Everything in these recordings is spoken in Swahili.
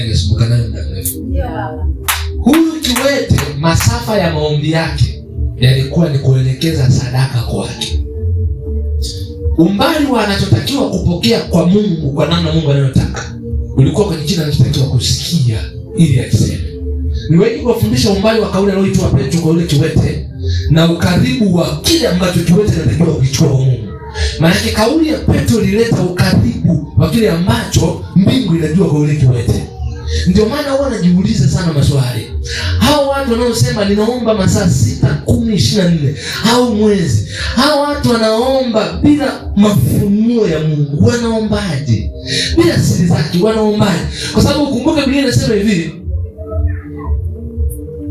angesumbuka nayo muda mrefu. Huyu kiwete, masafa ya maombi yake yalikuwa ni kuelekeza sadaka kwake. Umbali wa anachotakiwa kupokea kwa Mungu kwa namna Mungu anayotaka ulikuwa kwenye kile anachotakiwa kusikia ili akiseme. Ni wengi kuwafundisha umbali wa kauli anayoitoa Petro kwa yule kiwete na ukaribu wa kile ambacho kiwete anatakiwa kukichukua kwa Mungu. Maana kauli ya Petro ilileta ukaribu wa kile ambacho mbingu inajua kwa yule kiwete. Ndio maana huwa najiuliza sana maswali. Hao watu wanaosema ninaomba masaa 6, 10, 24 au mwezi. Hao watu wanaomba bila mafunuo ya Mungu. Wanaombaje? Bila siri zake wanaombaje? Kwa sababu ukumbuke Biblia inasema hivi,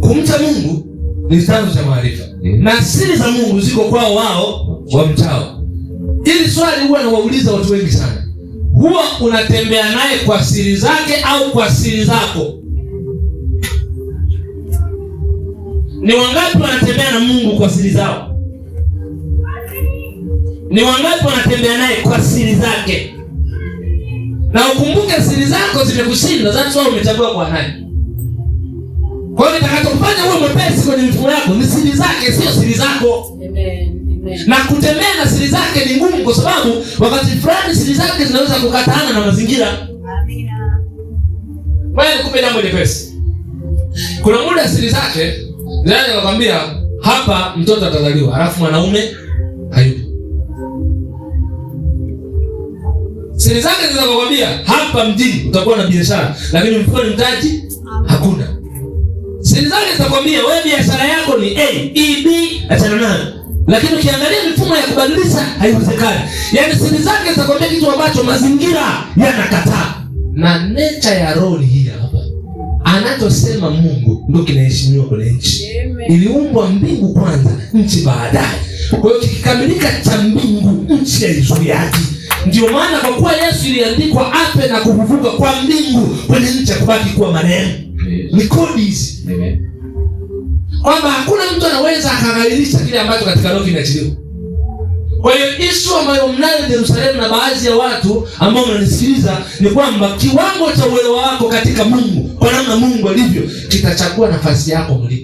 kumcha Mungu ni chanzo cha maarifa. Na siri za Mungu ziko kwao wao wamchao. Hili swali huwa nawauliza watu wengi sana. Huwa unatembea naye kwa siri zake au kwa siri zako? Ni wangapi wanatembea na Mungu kwa siri zao? Ni wangapi wanatembea naye kwa siri zake? Na ukumbuke siri zako zimekushinda, that's why umechagua kwa nani. Kwa hiyo nitakachofanya uwe mwepesi kwenye mifumo yako ni siri zake, sio siri zako. Amen. Na kutembea na siri zake ni ngumu, kwa sababu wakati fulani siri zake zinaweza kukataana na mazingira. Amina. Wewe nikupe jambo jepesi. Kuna muda siri zake ndio anakuambia hapa mtoto atazaliwa, alafu mwanaume hayupo. Siri zake zinakwambia hapa mjini utakuwa na biashara, lakini mfukoni mtaji hakuna. Siri zake zinakwambia wewe biashara yako ni A, E, B, achana nayo. Lakini ukiangalia mifumo ya kubadilisha haiwezekani. Yaani siri zake zitakwambia kitu ambacho mazingira yanakataa. Na nature ya roho hii hapa. Anachosema Mungu ndio kinaheshimiwa kwenye nchi. Iliumbwa mbingu kwanza, nchi baadaye. Kwa hiyo kikikamilika cha mbingu, nchi haizuiaji. Ndio maana kwa kuwa Yesu iliandikwa ape na kufufuka kwa mbingu, kwenye nchi kubaki kuwa marehemu. Ni kodi hizi. Kwamba hakuna mtu anaweza akagairisha kile ambacho katika roho kinaachiliwa. Kwa hiyo issue ambayo mnayo Yerusalemu na baadhi ya watu ambao mnanisikiliza ni kwamba kiwango cha uelewa wako katika Mungu, kwa namna Mungu alivyo, kitachagua nafasi yako mlipo.